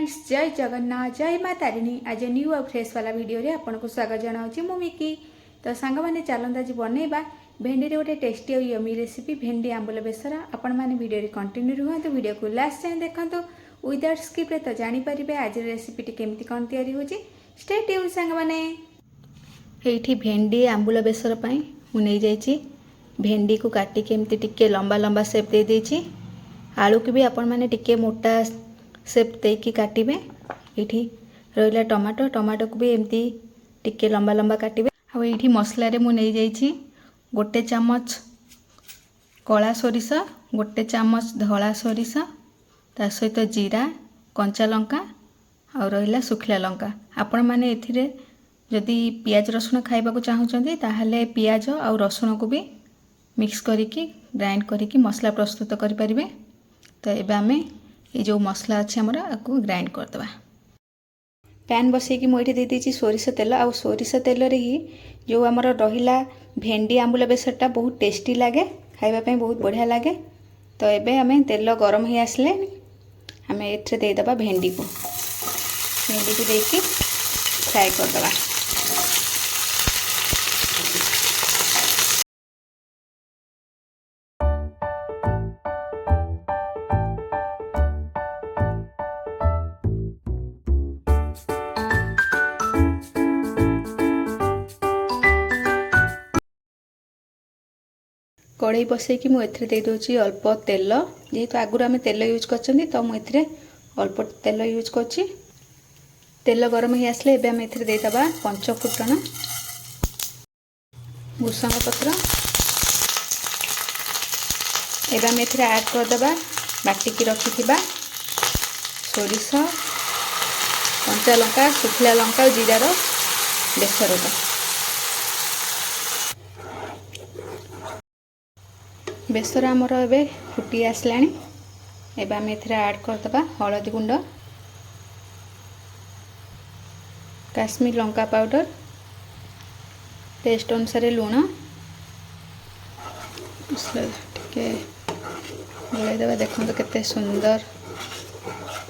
Friends जय जगन्नाथ जय माता तारिणी आज न्यू और फ्रेश वाला वीडियो रे आपको स्वागत जनाऊँ मु मिकी। तो सांग मैंने चलता आज बनइबा भेंडी गोटे टेस्टी और यमी रेसिपी भेंडी आंबुल बेसर। आपण मैंने वीडियो रे कंटिन्यू रुहतु वीडियो को लास्ट जाए देखो विदाउट स्किप रे तो जानीपर आज रेसिपी केमती कौन तैयारी होची। स्टे ट्यून सांग मैंने ये भेंडी आंबुल बेसर मु नहीं जाइए भेंडी को काटिक एमती टिके लंबा लंबा सेप दे देछि। आलू को भी आपण मैंने टिके मोटा सेप देकी काटिबे। ये रहा टमाटो टमाटो को भी एमती टिके लंबा लंबा काटिबे। आ ये मसला रे मु नहीं जाइए गोटे चामच कला सोरिष गोटे चामच धला सोरिष ता सहित जीरा कंचा लंका और रहा सुखिला लंका। आपण मैंने एथिरे जदि पियाज रसुण खाइबा को चाहूँगी ताहले पियाज और रसुण को भी मिक्स करिकी ग्राइंड करिकी मसला प्रस्तुत करें। तो ये आम ये जो मसला अच्छे आमर आपको ग्राइंड करदे। पैन बसैकी मुझे दे दीजिए सोरिष तेल आ सोरिष तेल रे ही जो आमर रहिला भेंडी आंबुल बेसरटा बहुत टेस्टी लगे खाइबा बहुत बढ़िया लगे। तो ये आम तेल गरम हो आसले आम ये देदेबा भेंडी को देकी फ्राए करदे। कड़ई बसैकी मुझे दे दूची अल्प तेल जेहेतु आगुरी आम तेल यूज कर तो मुझे अल्प तेल यूज कर। तेल गरम हो आसले आम देदेबा पंच फुटण भूसंग पत्र एवं आम ऐड करदे बाटिकी रखिथिबा सोरिष कंचा लंका सुखिला लंका और जीरार बेसरटा। बेसर आमर ए फुटी आसला आम ऐड करदे हलदी गुंड काश्मीर लंका पाउडर टेस्ट अनुसार लुण टे गोलैदे। देखो केते सुंदर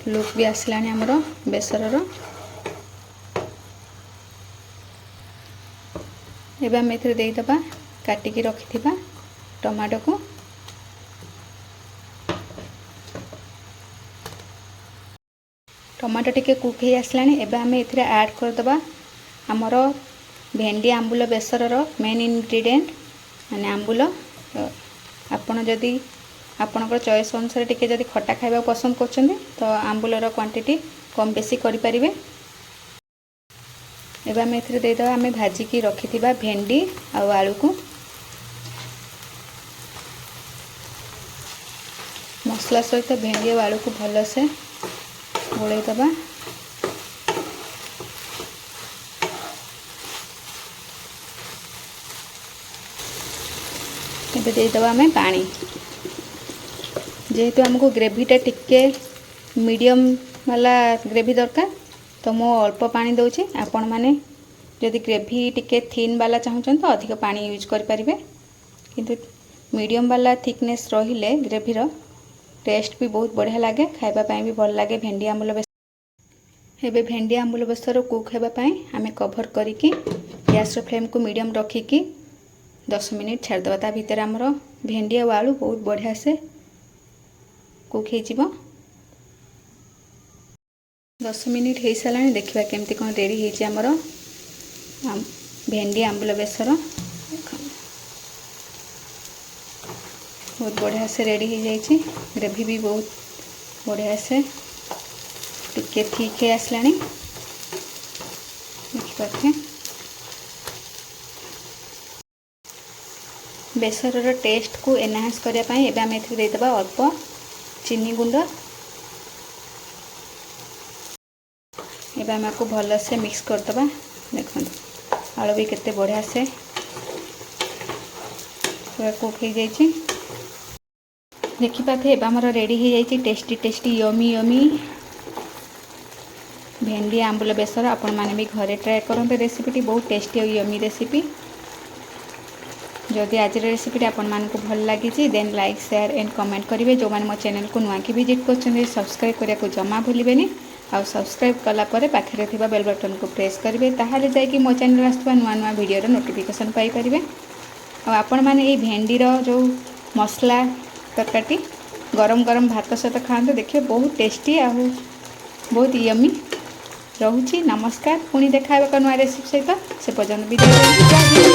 लुक भी आसला आमर बेसर। एवं आम देदेबा काटिकी रखिथिबा टमाटो को टमाटो टिके कुक हो आसला एवं आम ये ऐड करदे आमर भेंडी आंबुल बेसर मेन इनग्रेडिएंट माने आंबुल। आपड़ जदि आपणकर चॉइस अनुसार टिके जदि खट्टा खाइबा पसंद करछन्ते तो आंबुलर क्वांटिटी कम बेसी करि परिबे। एवं आम ये देदेबा आम भाजिकी रखिथिबा भेंडी आउ आलू को मसला सहित भेंडी और आलू को भलसे गोलैदे। ये देदेबा आम पानी जेहेतु आमको ग्रेवीटा टिके मीडियम वाला ग्रेवी दरकार तो मु अल्प पानी दूची। आपण मैंने जदि ग्रेवी टिके थिन वाला चाहूँ तो अधिक पानी यूज करें किंतु मीडियम वाला थिकनेस रहिले ग्रेवीर टेस्ट भी बहुत बढ़िया लगे खाइबापी भी भल लगे भेंडी आंबुल बेसर। एबे भेंडी आंबुल बेसर कुक होगापाई आम कभर करिकी गैस फ्लेम को मीडियम रखिकी 10 मिनिट छाड़देवा। ता भीतर आमर भेंडी और आलू बहुत बढ़िया से कुक हो 10 मिनिट हो सारा। देखा केमती कौन रेडी होती आमर भेंडी आंबुल बेसर बहुत बढ़िया से रेडी हो जाइए। ग्रेवी भी बहुत बढ़िया से टिके ठीक है आसला देखिए। बेसर टेस्ट को एनहांस करने एवं आम ये देदेबा अल्प चीनी गुंड एवं आम आपको भल से मिक्स करदे। देखो आलू भी केते बढ़िया से पूरा कुक हो जाइए। देखिपारे एवं रेडी हो जाइए टेस्टी टेस्टी यमी यमी भेंडी आंबुल बेसर। आपण मैंने भी घरे ट्राए करते रेसिपीटी बहुत टेस्टी और यमी रेसिपी। जदि आज रेसिपी आपण मानक भल लगी then like share and comment करेंगे। जो मैंने मो चैनल को नुआ कि विजिट कर सब्सक्राइब करने को जमा भूलें। आ सब्सक्राइब कलापर पाखे थिबा बेल बटन को प्रेस करेंगे ताहले जाकि मो चैनल आसुवा नुआ नुआ वीडियो नोटिफिकेशन पाई परिबे। आपण मैंने ये भेंडीर जो मसला तरकाटी गरम गरम भात सहित खाते देखिए बहुत टेस्टी आ बहुत यमी रोची। नमस्कार पुणी देखा नुआ रेसिपी सहित से पर्यटन विदाय।